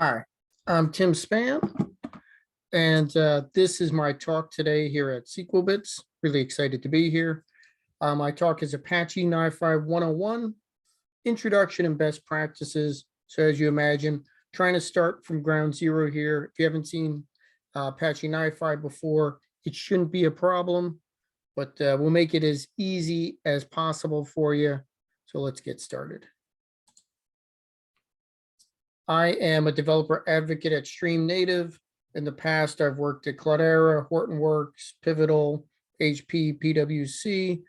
Hi, I'm Tim Spann, and this is my talk today here at SQLBits. Really excited to be here. My talk is Apache NiFi 101, Introduction and Best Practices. So as you imagine, trying to start from ground zero here. If you haven't seen Apache NiFi before, it shouldn't be a problem, but we'll make it as easy as possible for you. So let's get started. I am a developer advocate at Stream Native. In the past, I've worked at Cloudera, Hortonworks, Pivotal, HP, PwC,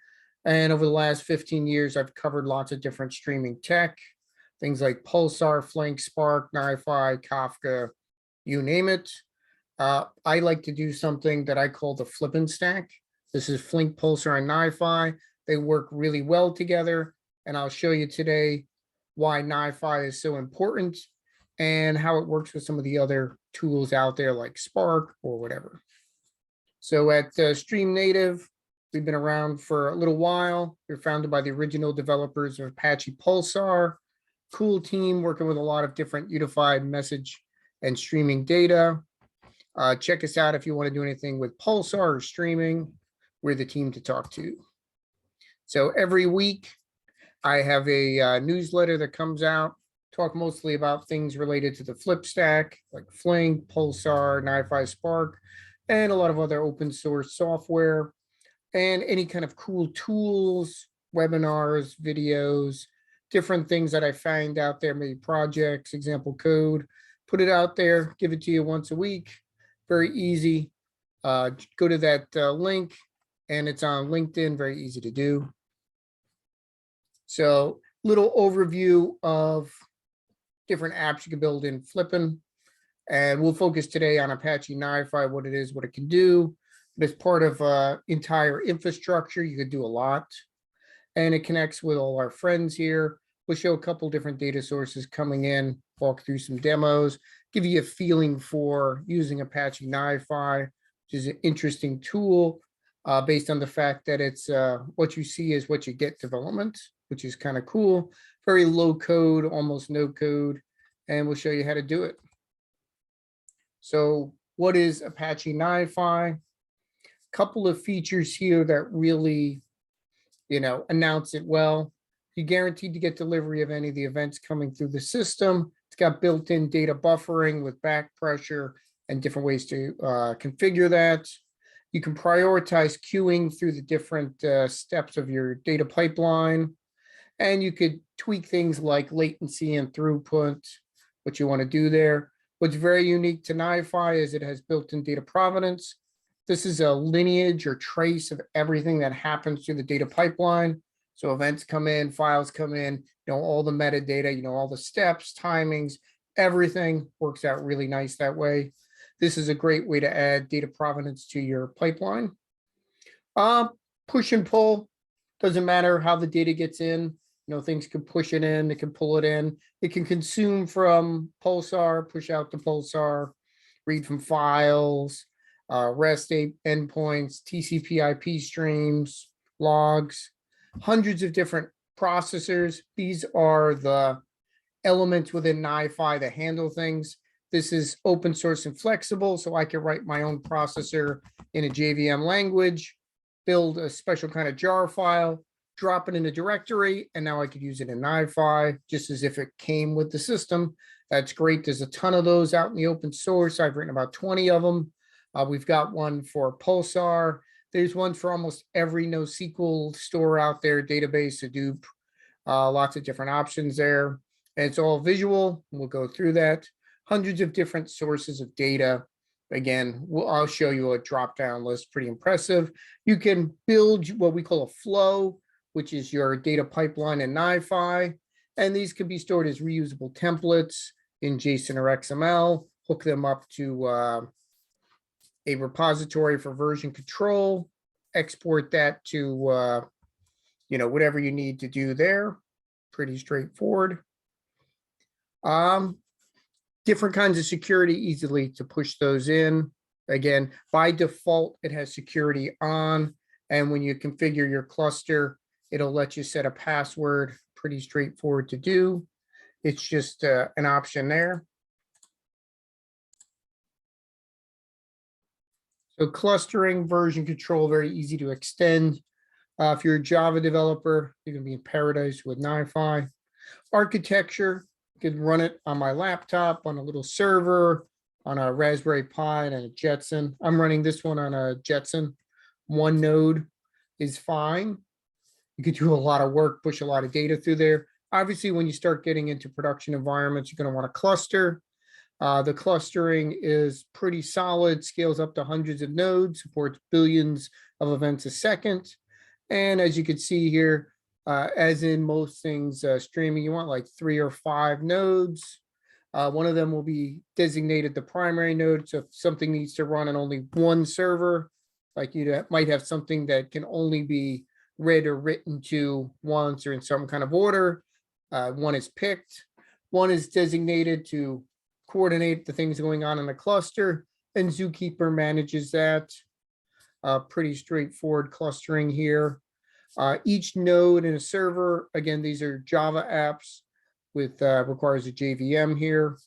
and over the last 15 years, I've covered lots of different streaming tech, things like Pulsar, Flink, Spark, NiFi, Kafka, you name it. I like to do something that I call the flippin' stack. This is Flink, Pulsar, and NiFi. They work really well together, and I'll show you today why NiFi is so important and how it works with some of the other tools out there like Spark or whatever. So at Stream Native, we've been around for a little while. We're founded by the original developers of Apache Pulsar. Cool team working with a lot of different unified message and streaming data. Check us out if you want to do anything with Pulsar or streaming. We're the team to talk to. So every week, I have a newsletter that comes out. Talk mostly about things related to the flip stack, like Flink, Pulsar, NiFi, Spark, and a lot of other open source software, and any kind of cool tools, webinars, videos, different things that I find out there, maybe projects, example code, put it out there, give it to you once a week. Very easy. Go to that link, and it's on LinkedIn, very easy to do. So little overview of different apps you can build in Flippin. And we'll focus today on Apache NiFi, what it is, what it can do. But as part of entire infrastructure, you could do a lot. And it connects with all our friends here. We'll show a couple different data sources coming in, walk through some demos, give you a feeling for using Apache NiFi, which is an interesting tool based on the fact that it's what you see is what you get development, which is kind of cool. Very low code, almost no code, and we'll show you how to do it. So what is Apache NiFi? Couple of features here that really, announce it well. You're guaranteed to get delivery of any of the events coming through the system. It's got built-in data buffering with back pressure and different ways to configure that. You can prioritize queuing through the different steps of your data pipeline. And you could tweak things like latency and throughput, what you want to do there. What's very unique to NiFi is it has built-in data provenance. This is a lineage or trace of everything that happens through the data pipeline. So events come in, files come in, all the metadata, all the steps, timings, everything works out really nice that way. This is a great way to add data provenance to your pipeline. Push and pull, doesn't matter how the data gets in. Things can push it in, it can pull it in. It can consume from Pulsar, push out to Pulsar, read from files, REST endpoints, TCP IP streams, logs, hundreds of different processors. These are the elements within NiFi that handle things. This is open source and flexible, so I can write my own processor in a JVM language, build a special kind of jar file, drop it in a directory, and now I could use it in NiFi just as if it came with the system. That's great. There's a ton of those out in the open source. I've written about 20 of them. We've got one for Pulsar. There's one for almost every NoSQL store out there, database, Hadoop, lots of different options there. And it's all visual. We'll go through that. Hundreds of different sources of data. Again, I'll show you a drop-down list, pretty impressive. You can build what we call a flow, which is your data pipeline in NiFi. And these can be stored as reusable templates in JSON or XML, hook them up to a repository for version control, export that to, whatever you need to do there. Pretty straightforward. Different kinds of security, easily to push those in. Again, by default, it has security on. And when you configure your cluster, it'll let you set a password, pretty straightforward to do. It's just an option there. So clustering, version control, very easy to extend. If you're a Java developer, you're gonna be in paradise with NiFi. Architecture, you can run it on my laptop, on a little server, on a Raspberry Pi and a Jetson. I'm running this one on a Jetson. One node is fine. You could do a lot of work, push a lot of data through there. Obviously, when you start getting into production environments, you're going to want to cluster. The clustering is pretty solid, scales up to hundreds of nodes, supports billions of events a second. And as you can see here, as in most things streaming, you want like 3 or 5 nodes. One of them will be designated the primary node. So if something needs to run on only one server, like you might have something that can only be read or written to once or in some kind of order, one is picked. One is designated to coordinate the things going on in the cluster, and Zookeeper manages that. Pretty straightforward clustering here. Each node in a server, again, these are Java apps with requires a JVM here.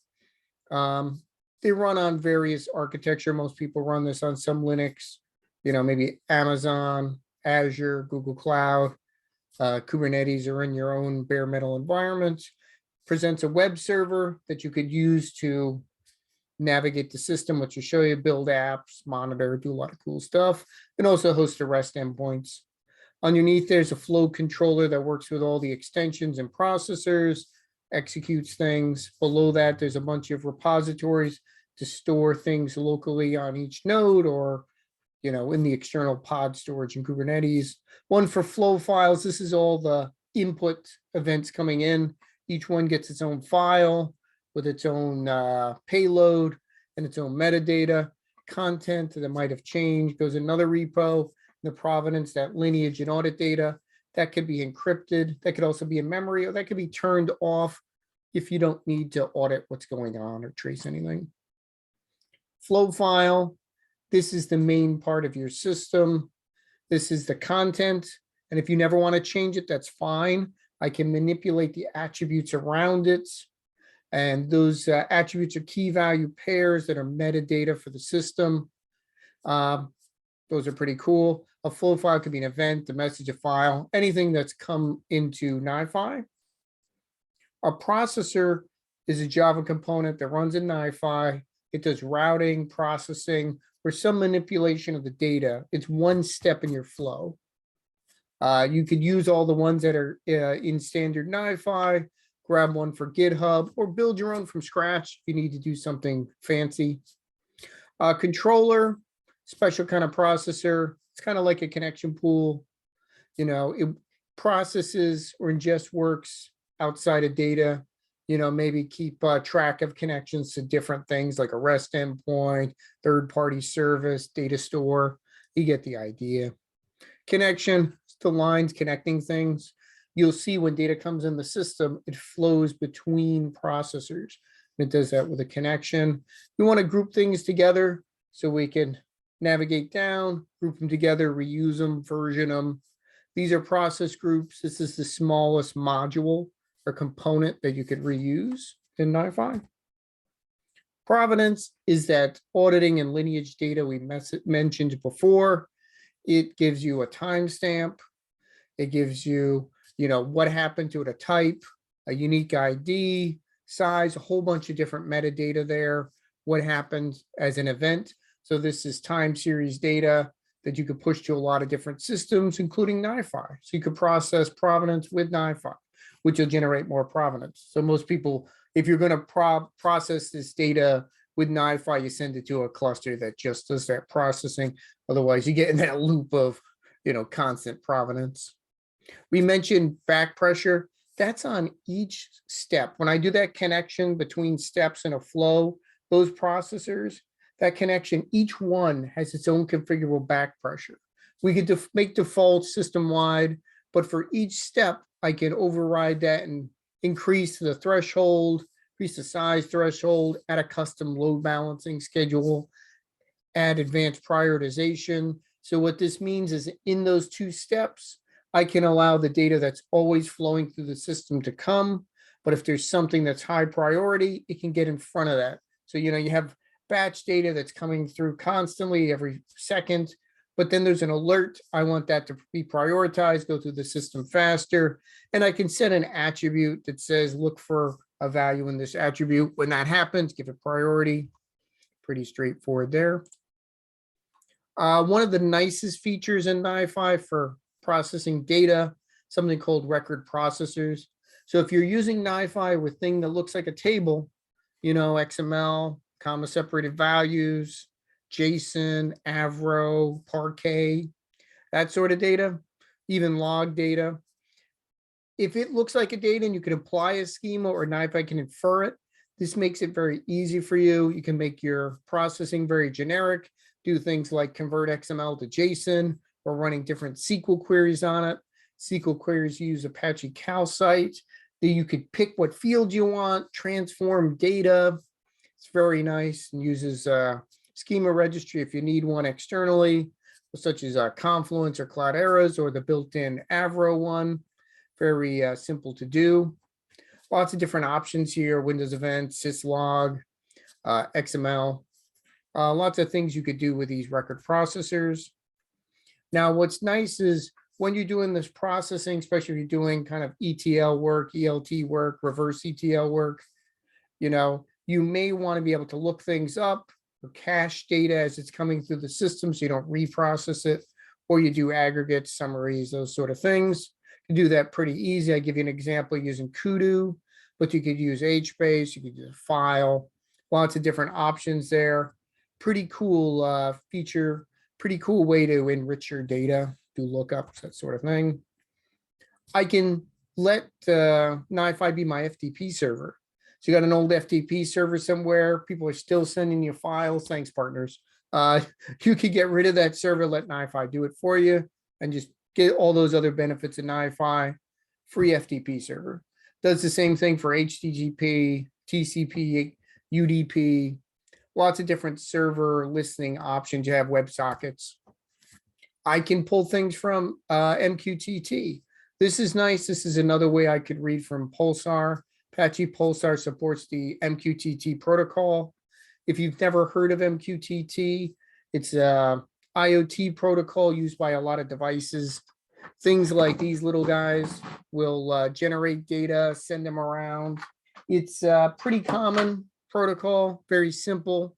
They run on various architecture. Most people run this on some Linux, maybe Amazon, Azure, Google Cloud, Kubernetes, or in your own bare metal environment. Presents a web server that you could use to navigate the system, which will show you, build apps, monitor, do a lot of cool stuff, and also host the REST endpoints. Underneath, there's a flow controller that works with all the extensions and processors, executes things. Below that, there's a bunch of repositories to store things locally on each node or in the external pod storage in Kubernetes. One for flow files. This is all the input events coming in. Each one gets its own file with its own payload and its own metadata. Content that might have changed goes in another repo. The provenance, that lineage and audit data, that could be encrypted. That could also be in memory, or that could be turned off if you don't need to audit what's going on or trace anything. Flow file. This is the main part of your system. This is the content. And if you never want to change it, that's fine. I can manipulate the attributes around it. And those attributes are key value pairs that are metadata for the system. Those are pretty cool. A flow file could be an event, a message, a file, anything that's come into NiFi. A processor is a Java component that runs in NiFi. It does routing, processing, or some manipulation of the data. It's one step in your flow. You could use all the ones that are in standard NiFi, grab one for GitHub, or build your own from scratch if you need to do something fancy. Controller, special kind of processor. It's kind of like a connection pool. It processes or ingests works outside of data. Maybe keep track of connections to different things like a REST endpoint, third-party service, data store. You get the idea. Connection, the lines connecting things. You'll see when data comes in the system, it flows between processors. It does that with a connection. We want to group things together so we can navigate down, group them together, reuse them, version them. These are process groups. This is the smallest module or component that you could reuse in NiFi. Provenance is that auditing and lineage data we mentioned before. It gives you a timestamp. It gives you, what happened to it, a type, a unique ID, size, a whole bunch of different metadata there, what happened as an event. So this is time series data that you could push to a lot of different systems, including NiFi. So you could process provenance with NiFi, which will generate more provenance. So most people, if you're going to process this data with NiFi, you send it to a cluster that just does that processing. Otherwise, you get in that loop of, constant provenance. We mentioned back pressure. That's on each step. When I do that connection between steps in a flow, those processors, that connection, each one has its own configurable back pressure. We could make defaults system-wide, but for each step, I can override that and increase the threshold, increase the size threshold, add a custom load balancing schedule, add advanced prioritization. So what this means is in those 2 steps, I can allow the data that's always flowing through the system to come. But if there's something that's high priority, it can get in front of that. So, you have batch data that's coming through constantly every second. But then there's an alert. I want that to be prioritized, go through the system faster. And I can set an attribute that says, look for a value in this attribute. When that happens, give it priority. Pretty straightforward there. One of the nicest features in NiFi for processing data, something called record processors. So if you're using NiFi with thing that looks like a table, you know, XML, comma separated values, JSON, Avro, Parquet, that sort of data, even log data. If it looks like a data and you can apply a schema or NiFi can infer it, this makes it very easy for you. You can make your processing very generic, do things like convert XML to JSON or running different SQL queries on it. SQL queries use Apache Calcite. Then you could pick what field you want, transform data. It's very nice and uses schema registry if you need one externally, such as Confluence or Cloudera's or the built-in Avro one. Very simple to do. Lots of different options here, Windows events, syslog, XML. Lots of things you could do with these record processors. Now, what's nice is when you're doing this processing, especially if you're doing kind of ETL work, ELT work, reverse ETL work, you know, you may want to be able to look things up or cache data as it's coming through the system so you don't reprocess it, or you do aggregates, summaries, those sort of things. You do that pretty easy. I give you an example using Kudu, but you could use HBase, you could use a file, lots of different options there. Pretty cool feature, pretty cool way to enrich your data, do lookups, that sort of thing. I can let NiFi be my FTP server. So you got an old FTP server somewhere, people are still sending you files, thanks partners. You could get rid of that server, let NiFi do it for you, and just get all those other benefits of NiFi, free FTP server. Does the same thing for HTTP, TCP, UDP, lots of different server listening options. You have WebSockets. I can pull things from MQTT. This is nice. This is another way I could read from Pulsar. Apache Pulsar supports the MQTT protocol. If you've never heard of MQTT, it's a IoT protocol used by a lot of devices. Things like these little guys will generate data, send them around. It's a pretty common protocol, very simple,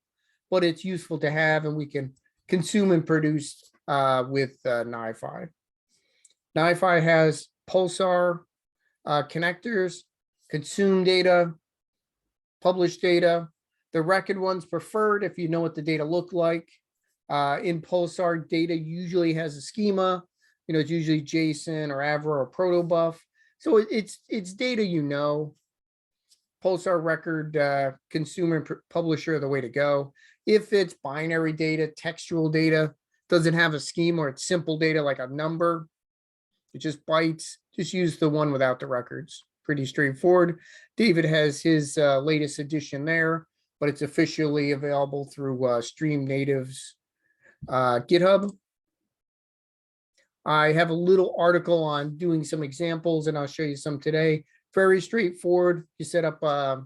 but it's useful to have, and we can consume and produce with NiFi. NiFi has Pulsar connectors, consume data, publish data. The record one's preferred if you know what the data look like. In Pulsar, data usually has a schema. You know, it's usually JSON or Avro or protobuf. So it's data you know. Pulsar record consumer and publisher are the way to go. If it's binary data, textual data, doesn't have a schema, or it's simple data like a number, it just bytes, just use the one without the records. Pretty straightforward. David has his latest edition there, but it's officially available through Stream Native's GitHub. I have a little article on doing some examples, and I'll show you some today. Very straightforward. You set up a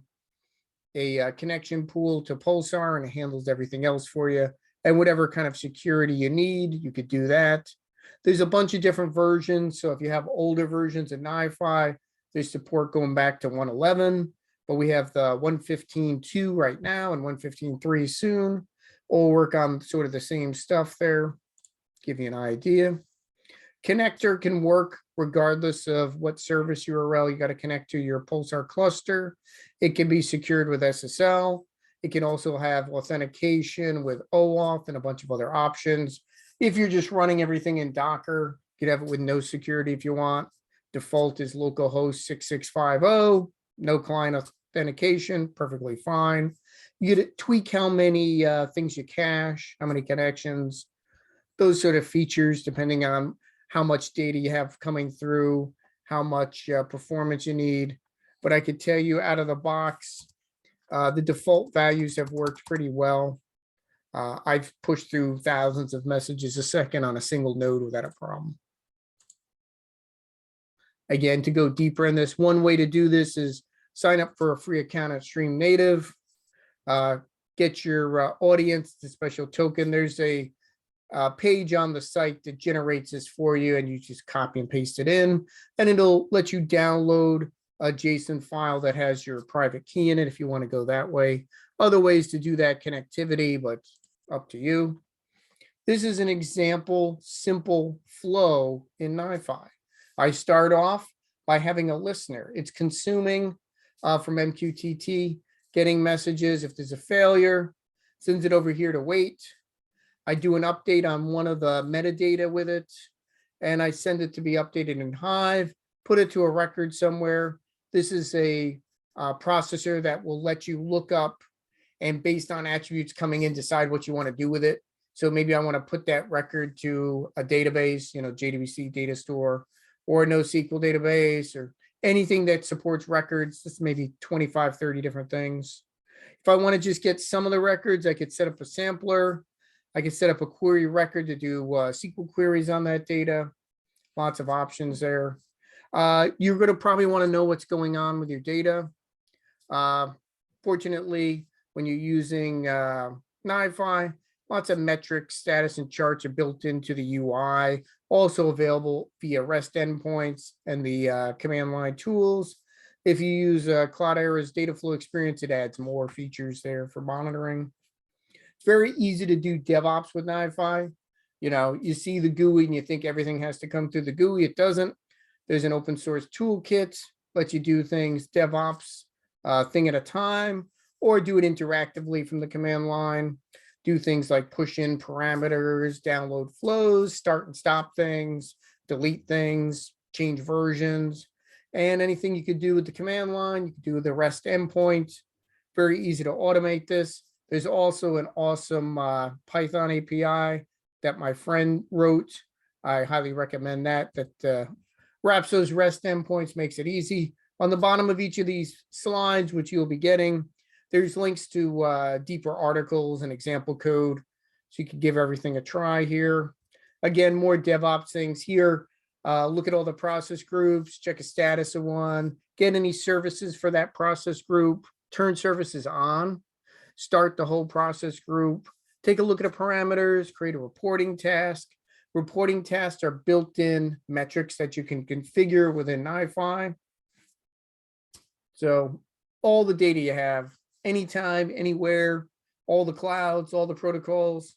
connection pool to Pulsar, and it handles everything else for you. And whatever kind of security you need, you could do that. There's a bunch of different versions. So if you have older versions of NiFi, there's support going back to 1.11, but we have the 1.15.2 right now and 1.15.3 soon. All work on sort of the same stuff there. Give you an idea. Connector can work regardless of what service URL you got to connect to your Pulsar cluster. It can be secured with SSL. It can also have authentication with OAuth and a bunch of other options. If you're just running everything in Docker, you could have it with no security if you want. Default is localhost 6650, no client authentication, perfectly fine. You get to tweak how many things you cache, how many connections, those sort of features, depending on how much data you have coming through, how much performance you need. But I could tell you out of the box, the default values have worked pretty well. I've pushed through thousands of messages a second on a single node without a problem. Again, to go deeper in this, one way to do this is sign up for a free account at Stream Native. get your audience, the special token. There's a page on the site that generates this for you, and you just copy and paste it in, and it'll let you download a JSON file that has your private key in it if you want to go that way. Other ways to do that connectivity, but up to you. This is an example simple flow in NiFi. I start off by having a listener. It's consuming from MQTT, getting messages. If there's a failure, sends it over here to wait. I do an update on one of the metadata with it, and I send it to be updated in Hive, put it to a record somewhere. This is a processor that will let you look up and based on attributes coming in, decide what you want to do with it. So maybe I want to put that record to a database, JDBC data store or a NoSQL database or anything that supports records. This maybe 25, 30 different things. If I want to just get some of the records, I could set up a sampler. I could set up a query record to do SQL queries on that data. Lots of options there. You're going to probably want to know what's going on with your data. Fortunately, when you're using NiFi, lots of metrics, status, and charts are built into the UI, also available via REST endpoints and the command line tools. If you use Cloudera's data flow experience, it adds more features there for monitoring. It's very easy to do DevOps with NiFi. You see the GUI and you think everything has to come through the GUI. It doesn't. There's an open source toolkit, lets you do things DevOps thing at a time, or do it interactively from the command line. Do things like push in parameters, download flows, start and stop things, delete things, change versions, and anything you could do with the command line, you could do with the REST endpoint. Very easy to automate this. There's also an awesome Python API that my friend wrote. I highly recommend that wraps those REST endpoints, makes it easy. On the bottom of each of these slides, which you'll be getting, there's links to deeper articles and example code. So you can give everything a try here. Again, more DevOps things here. Look at all the process groups, check a status of one, get any services for that process group, turn services on, start the whole process group, take a look at the parameters, create a reporting task. Reporting tasks are built-in metrics that you can configure within NiFi. So all the data you have, anytime, anywhere, all the clouds, all the protocols,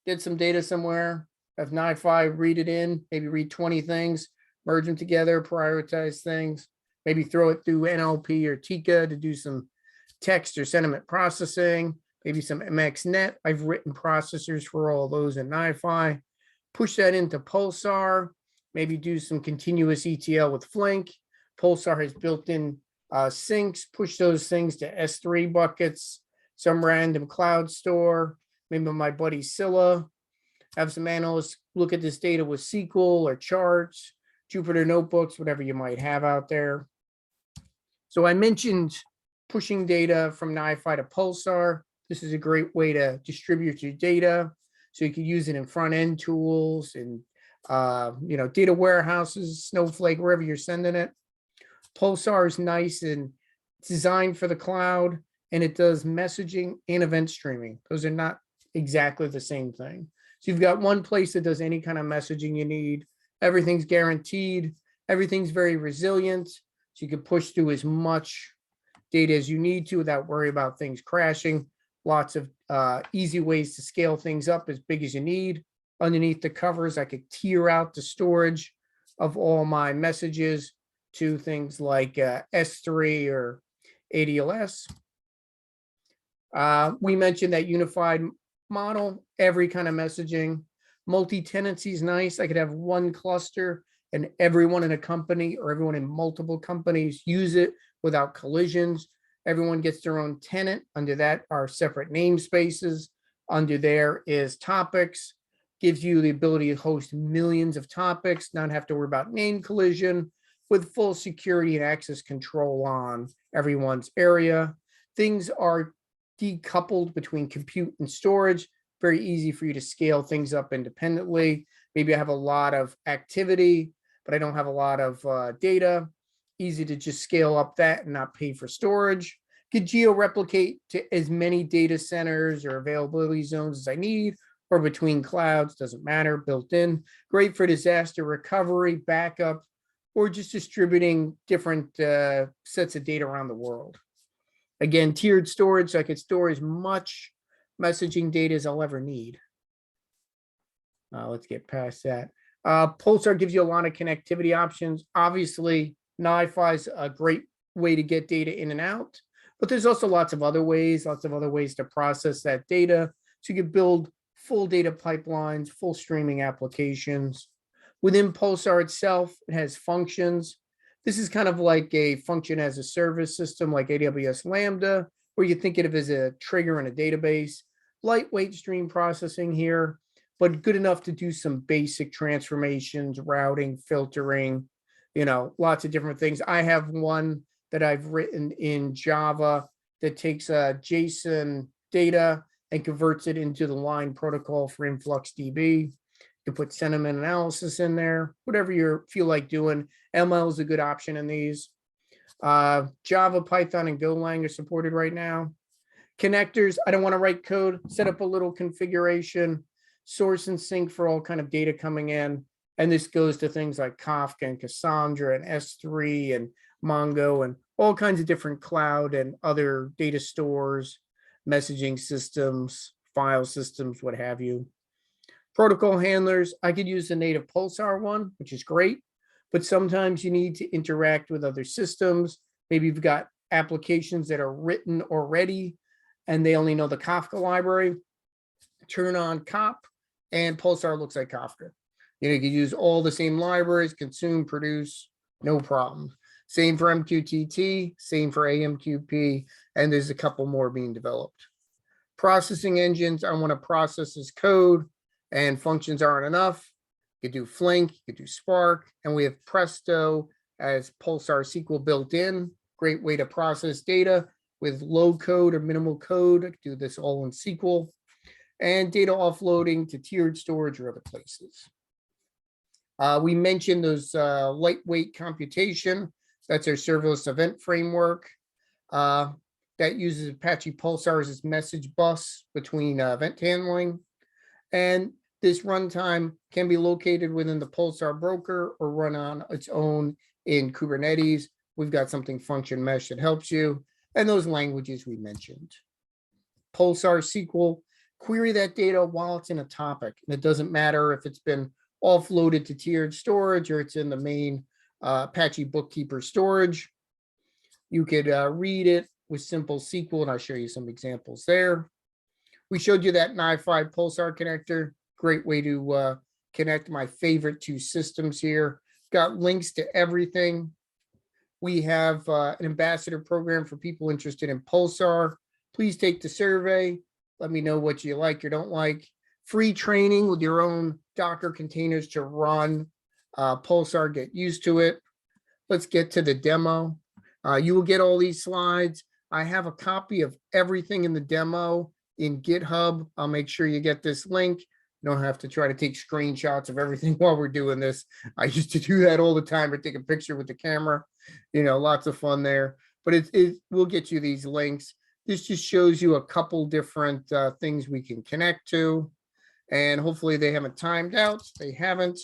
get some data somewhere, have NiFi read it in, maybe read 20 things, merge them together, prioritize things, maybe throw it through NLP or Tika to do some text or sentiment processing, maybe some MXNet. I've written processors for all those in NiFi. Push that into Pulsar, maybe do some continuous ETL with Flink. Pulsar has built-in syncs, push those things to S3 buckets, some random cloud store, maybe my buddy Scylla. Have some analysts look at this data with SQL or charts, Jupyter notebooks, whatever you might have out there. So I mentioned pushing data from NiFi to Pulsar. This is a great way to distribute your data. So you can use it in front-end tools and data warehouses, Snowflake, wherever you're sending it. Pulsar is nice and designed for the cloud, and it does messaging and event streaming. Those are not exactly the same thing. So you've got one place that does any kind of messaging you need. Everything's guaranteed. Everything's very resilient. So you can push through as much data as you need to without worrying about things crashing. Lots of easy ways to scale things up as big as you need. Underneath the covers, I could tier out the storage of all my messages to things like S3 or ADLS. We mentioned that unified model, every kind of messaging. Multi-tenancy is nice. I could have one cluster and everyone in a company or everyone in multiple companies use it without collisions. Everyone gets their own tenant. Under that are separate namespaces. Under there is topics. Gives you the ability to host millions of topics, not have to worry about name collision, with full security and access control on everyone's area. Things are decoupled between compute and storage. Very easy for you to scale things up independently. Maybe I have a lot of activity, but I don't have a lot of data. Easy to just scale up that and not pay for storage. Could geo-replicate to as many data centers or availability zones as I need, or between clouds, doesn't matter, built in. Great for disaster recovery, backup, or just distributing different sets of data around the world. Again, tiered storage, so I could store as much messaging data as I'll ever need. Let's get past that. Pulsar gives you a lot of connectivity options. Obviously, NiFi is a great way to get data in and out, but there's also lots of other ways to process that data. So you could build full data pipelines, full streaming applications. Within Pulsar itself, it has functions. This is kind of like a function as a service system like AWS Lambda, where you think of it as a trigger in a database. Lightweight stream processing here, but good enough to do some basic transformations, routing, filtering, lots of different things. I have one that I've written in Java that takes JSON data and converts it into the line protocol for InfluxDB. You can put sentiment analysis in there, whatever you feel like doing. ML is a good option in these. Java, Python, and Golang are supported right now. Connectors, I don't want to write code, set up a little configuration, source and sync for all kind of data coming in. And this goes to things like Kafka and Cassandra and S3 and Mongo and all kinds of different cloud and other data stores, messaging systems, file systems, what have you. Protocol handlers, I could use the native Pulsar one, which is great, but sometimes you need to interact with other systems. Maybe you've got applications that are written already and they only know the Kafka library. Turn on COP and Pulsar looks like Kafka. You can use all the same libraries, consume, produce, no problem. Same for MQTT, same for AMQP, and there's a couple more being developed. Processing engines, I want to process this code and functions aren't enough. You could do Flink, you could do Spark, and we have Presto as Pulsar SQL built in. Great way to process data with low code or minimal code. I could do this all in SQL. And data offloading to tiered storage or other places. We mentioned those lightweight computation. That's our serverless event framework that uses Apache Pulsar as its message bus between event handling. And this runtime can be located within the Pulsar broker or run on its own in Kubernetes. We've got something function mesh that helps you. And those languages we mentioned. Pulsar SQL, query that data while it's in a topic. And it doesn't matter if it's been offloaded to tiered storage or it's in the main Apache Bookkeeper storage. You could read it with simple SQL, and I'll show you some examples there. We showed you that NiFi Pulsar connector. Great way to connect my favorite two systems here. Got links to everything. We have an ambassador program for people interested in Pulsar. Please take the survey. Let me know what you like or don't like. Free training with your own Docker containers to run Pulsar, get used to it. Let's get to the demo. You will get all these slides. I have a copy of everything in the demo in GitHub. I'll make sure you get this link. You don't have to try to take screenshots of everything while we're doing this. I used to do that all the time, or take a picture with the camera. Lots of fun there. But it will get you these links. This just shows you a couple different things we can connect to. And hopefully they haven't timed out. They haven't.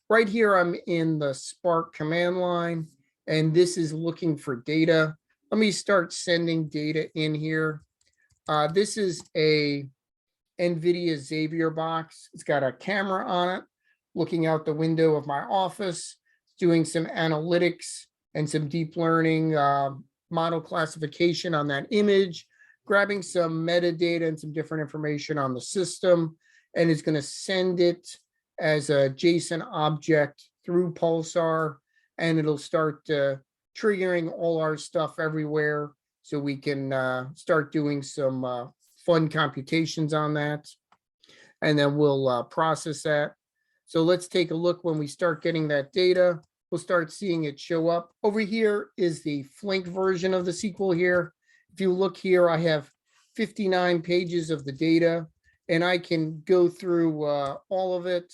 Right here, I'm in the Spark command line, and this is looking for data. Let me start sending data in here. This is a NVIDIA Xavier box. It's got a camera on it, looking out the window of my office, doing some analytics and some deep learning model classification on that image, grabbing some metadata and some different information on the system, and it's going to send it as a JSON object through Pulsar, and it'll start triggering all our stuff everywhere so we can start doing some fun computations on that. And then we'll process that. So let's take a look when we start getting that data. We'll start seeing it show up. Over here is the Flink version of the SQL here. If you look here, I have 59 pages of the data, and I can go through all of it,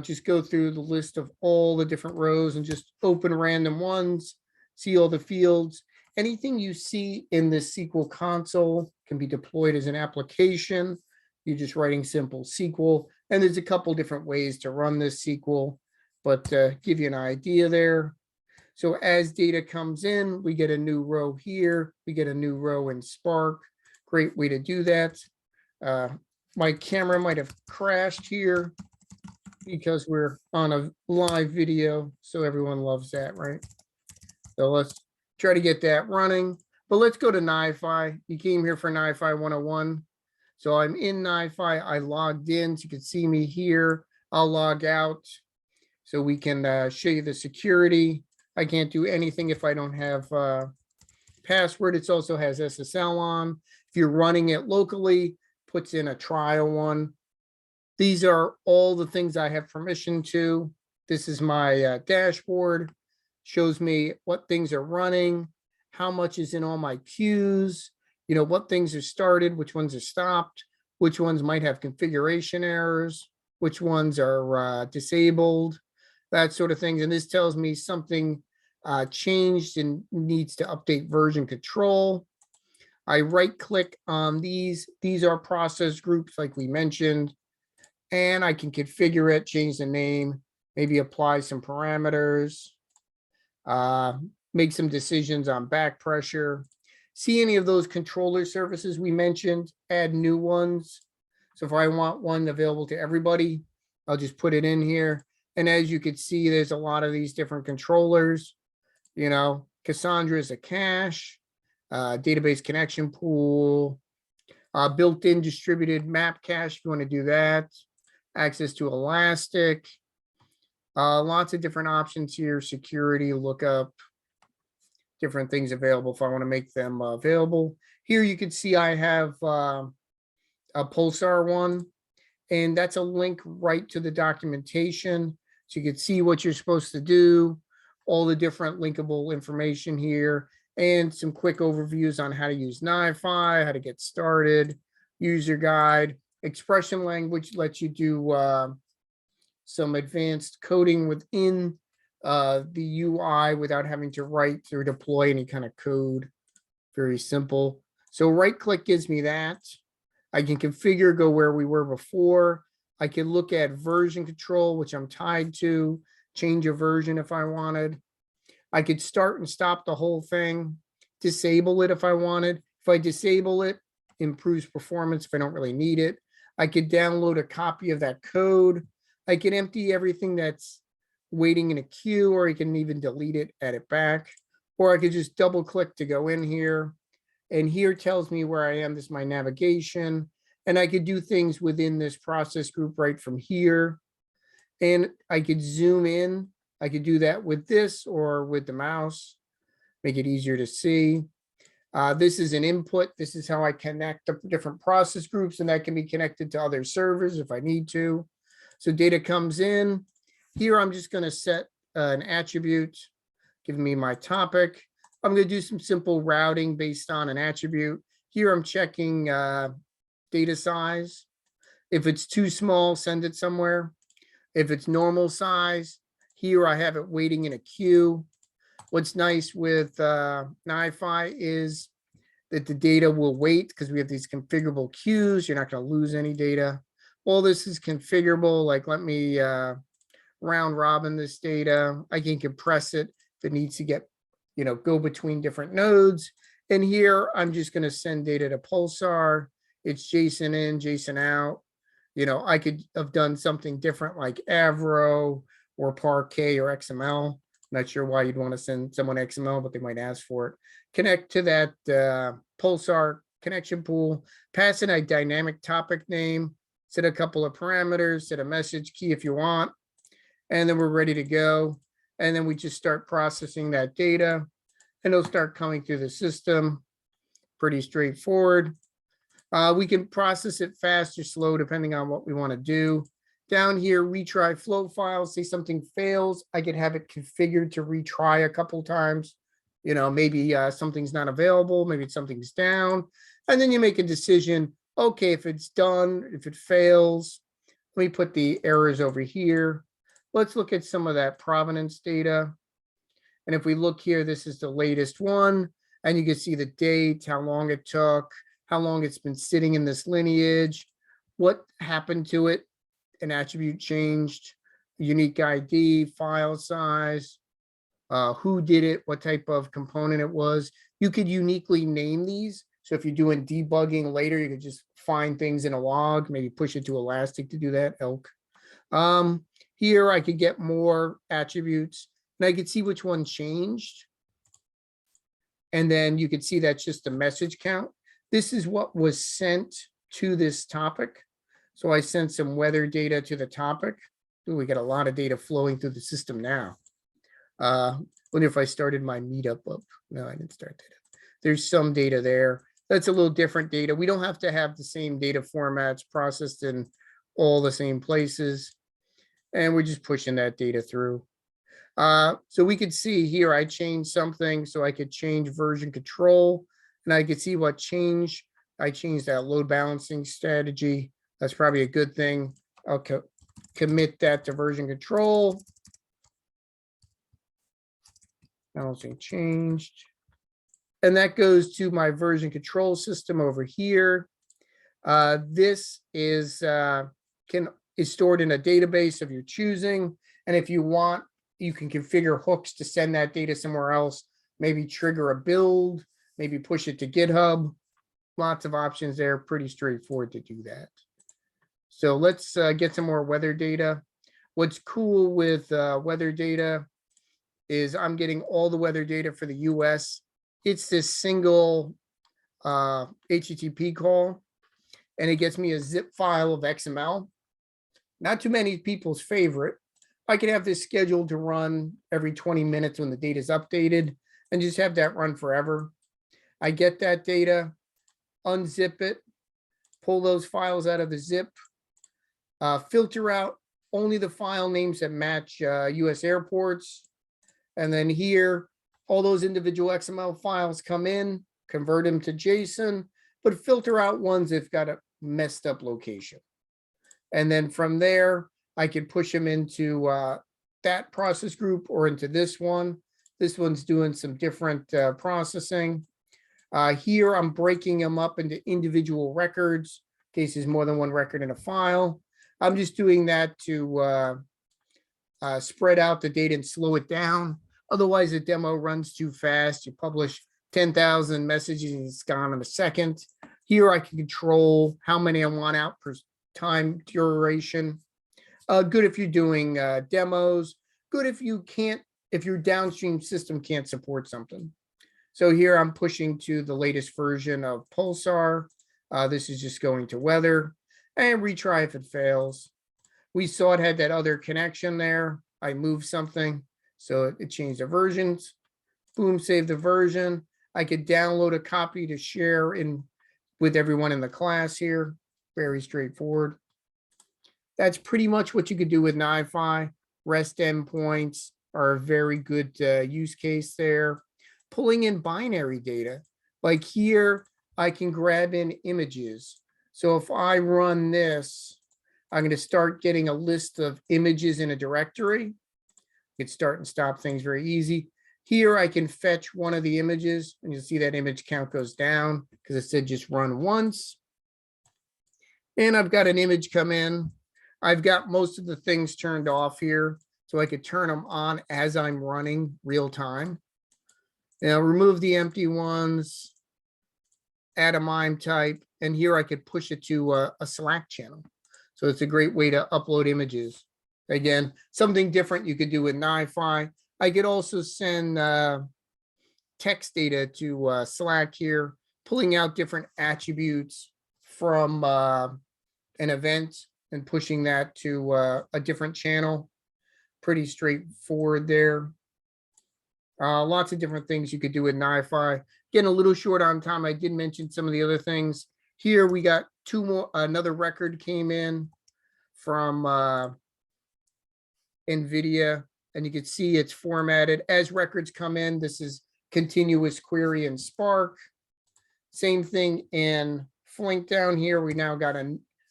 just go through the list of all the different rows and just open random ones, see all the fields. anything you see in this SQL console can be deployed as an application. You're just writing simple SQL, and there's a couple different ways to run this SQL, but give you an idea there. So as data comes in, we get a new row here. We get a new row in Spark. Great way to do that. My camera might have crashed here because we're on a live video, so everyone loves that, right? So let's try to get that running. But let's go to NiFi. You came here for NiFi 101. So I'm in NiFi. I logged in, so you can see me here. I'll log out so we can show you the security. I can't do anything if I don't have password. It also has SSL on. If you're running it locally, puts in a trial one. These are all the things I have permission to. This is my dashboard. Shows me what things are running, how much is in all my queues, what things are started, which ones are stopped, which ones might have configuration errors, which ones are disabled, that sort of things. And this tells me something changed and needs to update version control. I right click on these. These are process groups like we mentioned, and I can configure it, change the name, maybe apply some parameters, make some decisions on back pressure. See any of those controller services we mentioned, add new ones. So if I want one available to everybody, I'll just put it in here. And as you can see, there's a lot of these different controllers. Cassandra is a cache, database connection pool, built-in distributed map cache if you want to do that, access to Elastic, lots of different options here, security, lookup, different things available if I want to make them available. Here you can see I have a Pulsar one, and that's a link right to the documentation. So you can see what you're supposed to do, all the different linkable information here, and some quick overviews on how to use NiFi, how to get started, user guide. Expression language lets you do some advanced coding within the UI without having to write or deploy any kind of code. Very simple. So right click gives me that. I can configure, go where we were before. I can look at version control, which I'm tied to, change a version if I wanted. I could start and stop the whole thing, disable it if I wanted. If I disable it, improves performance if I don't really need it. I could download a copy of that code. I can empty everything that's waiting in a queue, or I can even delete it, add it back. Or I could just double click to go in here. And here tells me where I am. This is my navigation. And I could do things within this process group right from here. And I could zoom in. I could do that with this or with the mouse, make it easier to see. This is an input. This is how I connect the different process groups, and that can be connected to other servers if I need to. So data comes in. Here I'm just going to set an attribute, giving me my topic. I'm going to do some simple routing based on an attribute. Here I'm checking data size. If it's too small, send it somewhere. If it's normal size, here I have it waiting in a queue. What's nice with NiFi is that the data will wait because we have these configurable queues. You're not going to lose any data. All this is configurable. Like, let me round robin this data. I can compress it if it needs to get, go between different nodes. And here I'm just going to send data to Pulsar. It's JSON in, JSON out. I could have done something different like Avro or Parquet or XML. Not sure why you'd want to send someone XML, but they might ask for it. Connect to that Pulsar connection pool, pass in a dynamic topic name, set a couple of parameters, set a message key if you want, and then we're ready to go. And then we just start processing that data, and it'll start coming through the system. Pretty straightforward. We can process it fast or slow depending on what we want to do. Down here, retry flow files. Say something fails, I could have it configured to retry a couple times. Maybe something's not available, maybe something's down. And then you make a decision. Okay, if it's done, if it fails, let me put the errors over here. Let's look at some of that provenance data. And if we look here, this is the latest one. And you can see the date, how long it took, how long it's been sitting in this lineage, what happened to it, an attribute changed, unique ID, file size, who did it, what type of component it was. You could uniquely name these. So if you're doing debugging later, you could just find things in a log, maybe push it to Elastic to do that, elk. Here I could get more attributes and I could see which one changed. And then you could see that's just a message count. This is what was sent to this topic. So I sent some weather data to the topic. Ooh, we got a lot of data flowing through the system now. Wonder if I started my meetup up. No, I didn't start that. There's some data there. That's a little different data. We don't have to have the same data formats processed in all the same places. And we're just pushing that data through. So we could see here, I changed something so I could change version control and I could see what changed. I changed that load balancing strategy. That's probably a good thing. I'll commit that to version control. Balancing changed. And that goes to my version control system over here. This is stored in a database of your choosing. And if you want, you can configure hooks to send that data somewhere else, maybe trigger a build, maybe push it to GitHub. Lots of options there, pretty straightforward to do that. So let's get some more weather data. What's cool with weather data is I'm getting all the weather data for the US. It's this single HTTP call, and it gets me a zip file of XML. Not too many people's favorite. I could have this scheduled to run every 20 minutes when the data is updated and just have that run forever. I get that data, unzip it, pull those files out of the zip, filter out only the file names that match US airports. And then here, all those individual XML files come in, convert them to JSON, but filter out ones that've got a messed up location. And then from there, I could push them into that process group or into this one. This one's doing some different processing. Here, I'm breaking them up into individual records in case there's more than one record in a file. I'm just doing that to spread out the data and slow it down. Otherwise, the demo runs too fast. You publish 10,000 messages and it's gone in a second. Here, I can control how many I want out per time duration. Good if you're doing demos. Good if you can't, if your downstream system can't support something. So here I'm pushing to the latest version of Pulsar. This is just going to weather and retry if it fails. We saw it had that other connection there. I moved something, so it changed the versions. Boom, save the version. I could download a copy to share in with everyone in the class here. Very straightforward. That's pretty much what you could do with NiFi. REST endpoints are a very good use case there. Pulling in binary data. Like here, I can grab in images. So if I run this, I'm going to start getting a list of images in a directory. You can start and stop things very easy. Here, I can fetch one of the images, and you'll see that image count goes down because it said just run once. And I've got an image come in. I've got most of the things turned off here, so I could turn them on as I'm running real time. Now remove the empty ones, add a MIME type, and here I could push it to a Slack channel. So it's a great way to upload images. Again, something different you could do with NiFi. I could also send text data to Slack here, pulling out different attributes from an event and pushing that to a different channel. Pretty straightforward there. Lots of different things you could do with NiFi. Getting a little short on time. I did mention some of the other things. Here we got two more. Another record came in from NVIDIA, and you can see it's formatted as records come in. This is continuous query in Spark. Same thing in Flink down here. We now got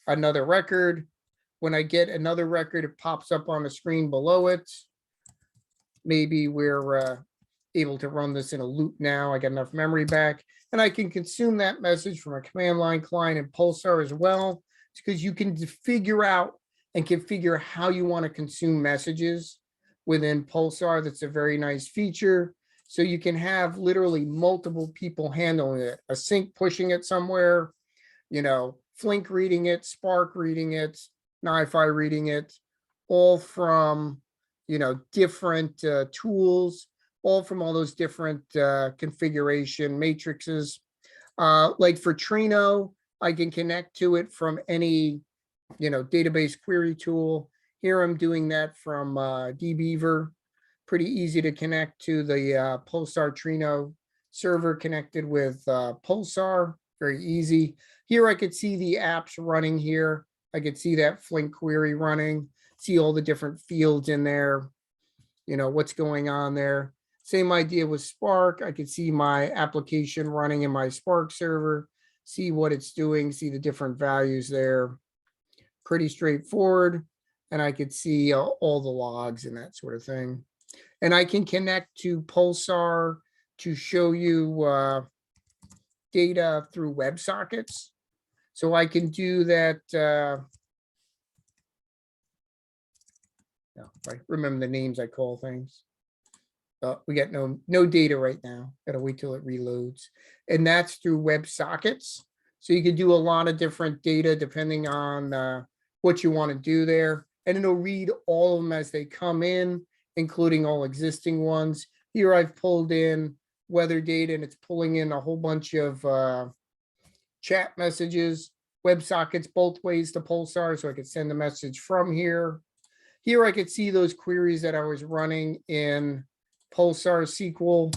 another record. When I get another record, it pops up on the screen below it. Maybe we're able to run this in a loop now. I got enough memory back, and I can consume that message from a command line client in Pulsar as well, because you can figure out and configure how you want to consume messages within Pulsar. That's a very nice feature. So you can have literally multiple people handling it, a sync pushing it somewhere, Flink reading it, Spark reading it, NiFi reading it, all from, different tools, all from all those different configuration matrices. Like for Trino, I can connect to it from any, database query tool. Here I'm doing that from dbeaver. Pretty easy to connect to the Pulsar Trino server connected with Pulsar. Very easy. Here I could see the apps running here. I could see that Flink query running, see all the different fields in there, what's going on there. Same idea with Spark. I could see my application running in my Spark server, see what it's doing, see the different values there. Pretty straightforward. And I could see all the logs and that sort of thing. And I can connect to Pulsar to show you data through WebSockets. So I can do that. I remember the names I call things. We got no data right now. Gotta wait till it reloads. And that's through WebSockets. So you can do a lot of different data depending on what you want to do there. And it'll read all of them as they come in, including all existing ones. Here I've pulled in weather data, and it's pulling in a whole bunch of chat messages, WebSockets both ways to Pulsar, so I could send a message from here. Here I could see those queries that I was running in Pulsar SQL,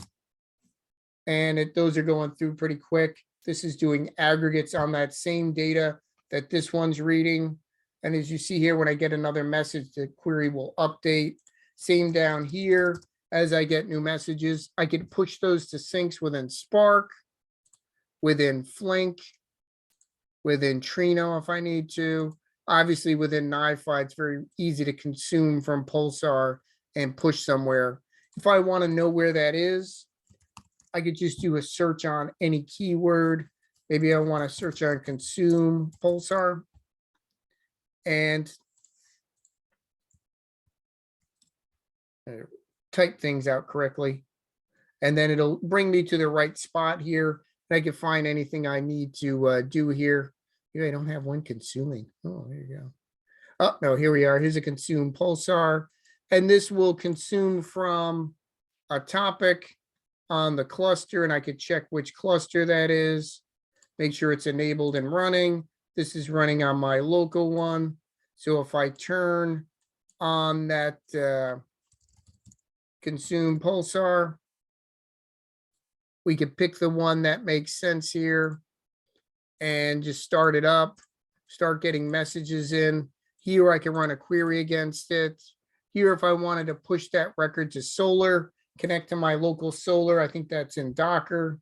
and those are going through pretty quick. This is doing aggregates on that same data that this one's reading. And as you see here, when I get another message, the query will update. Same down here. As I get new messages, I can push those to syncs within Spark, within Flink, within Trino if I need to. Obviously within NiFi, it's very easy to consume from Pulsar and push somewhere. If I want to know where that is, I could just do a search on any keyword. Maybe I want to search on consume Pulsar. And type things out correctly. And then it'll bring me to the right spot here. And I can find anything I need to do here. Here I don't have one consuming. Oh, there you go. Oh, no, here we are. Here's a consume Pulsar. And this will consume from a topic on the cluster. And I could check which cluster that is. Make sure it's enabled and running. This is running on my local one. So if I turn on that consume Pulsar, we could pick the one that makes sense here and just start it up, start getting messages in. Here I can run a query against it. Here, if I wanted to push that record to Solar, connect to my local Solar, I think that's in Docker.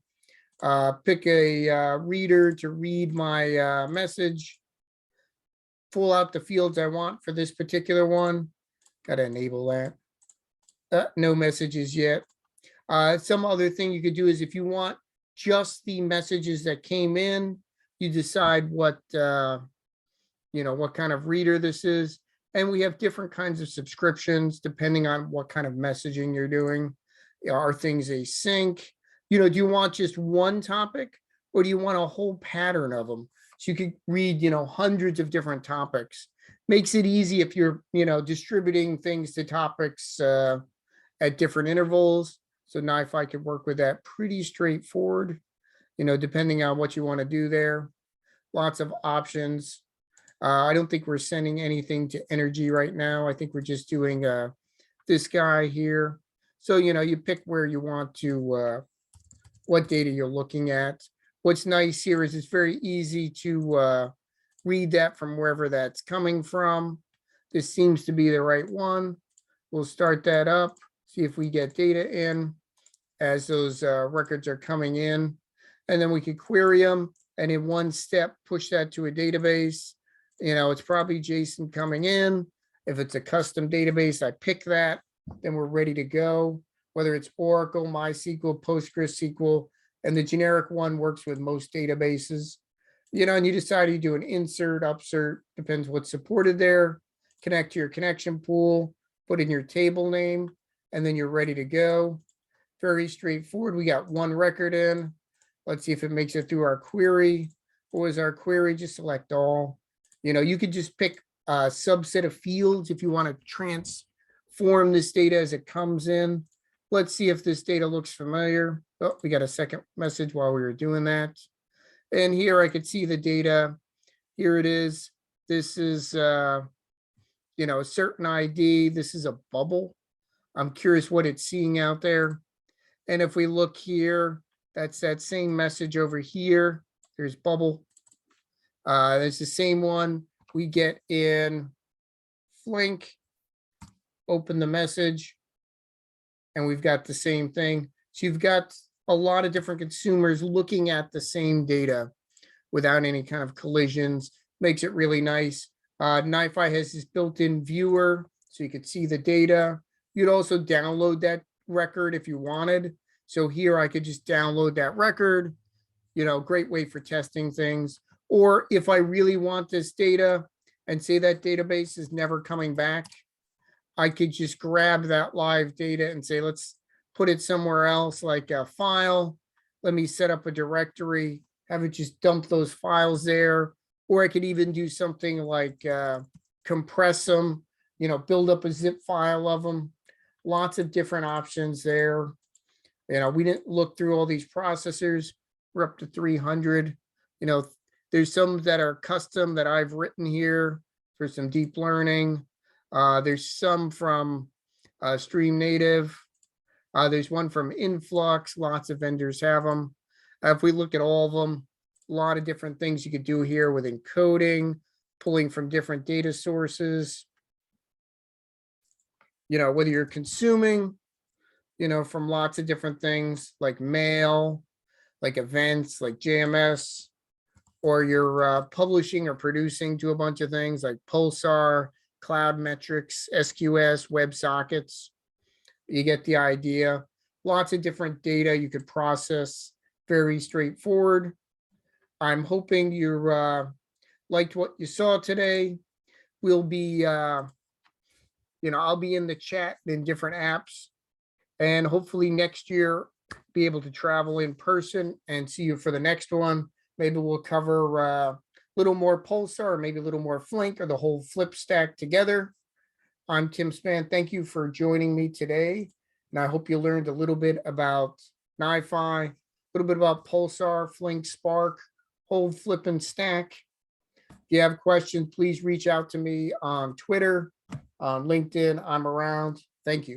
Pick a reader to read my message. Pull out the fields I want for this particular one. Got to enable that. No messages yet. Some other thing you could do is if you want just the messages that came in, you decide what, what kind of reader this is. And we have different kinds of subscriptions depending on what kind of messaging you're doing. Are things async? Do you want just one topic or do you want a whole pattern of them? So you could read, hundreds of different topics. Makes it easy if you're, distributing things to topics at different intervals. So NiFi could work with that pretty straightforward, depending on what you want to do there. Lots of options. I don't think we're sending anything to energy right now. I think we're just doing this guy here. So, you pick where you want to, what data you're looking at. What's nice here is it's very easy to read that from wherever that's coming from. This seems to be the right one. We'll start that up, see if we get data in as those records are coming in. And then we could query them and in one step, push that to a database. It's probably JSON coming in. If it's a custom database, I pick that, then we're ready to go. whether it's Oracle, MySQL, PostgreSQL, and the generic one works with most databases. And you decide you do an insert, upsert, depends what's supported there, connect to your connection pool, put in your table name, and then you're ready to go. Very straightforward. We got one record in. Let's see if it makes it through our query. What was our query? Just select all. You could just pick a subset of fields if you want to transform this data as it comes in. Let's see if this data looks familiar. Oh, we got a second message while we were doing that. And here I could see the data. Here it is. This is, a certain ID. This is a bubble. I'm curious what it's seeing out there. And if we look here, that's that same message over here. There's bubble. There's the same one we get in Flink. Open the message. And we've got the same thing. So you've got a lot of different consumers looking at the same data without any kind of collisions. Makes it really nice. NiFi has this built-in viewer, so you could see the data. You'd also download that record if you wanted. So here I could just download that record, great way for testing things. Or if I really want this data and say that database is never coming back, I could just grab that live data and say, let's put it somewhere else, like a file. Let me set up a directory, have it just dump those files there. Or I could even do something like compress them, build up a zip file of them. Lots of different options there. We didn't look through all these processors. We're up to 300. There's some that are custom that I've written here for some deep learning. There's some from Stream Native. There's one from Influx. Lots of vendors have them. If we look at all of them, a lot of different things you could do here with encoding, pulling from different data sources. Whether you're consuming, from lots of different things like mail, like events, like JMS, or you're publishing or producing to a bunch of things like Pulsar, Cloud Metrics, SQS, WebSockets. You get the idea. Lots of different data you could process. Very straightforward. I'm hoping you liked what you saw today. We'll be, I'll be in the chat in different apps, and hopefully next year be able to travel in person and see you for the next one. Maybe we'll cover a little more Pulsar, or maybe a little more Flink, or the whole flip stack together. I'm Tim Spann. Thank you for joining me today. And I hope you learned a little bit about NiFi, a little bit about Pulsar, Flink, Spark, whole flipping stack. If you have questions, please reach out to me on Twitter, on LinkedIn. I'm around. Thank you.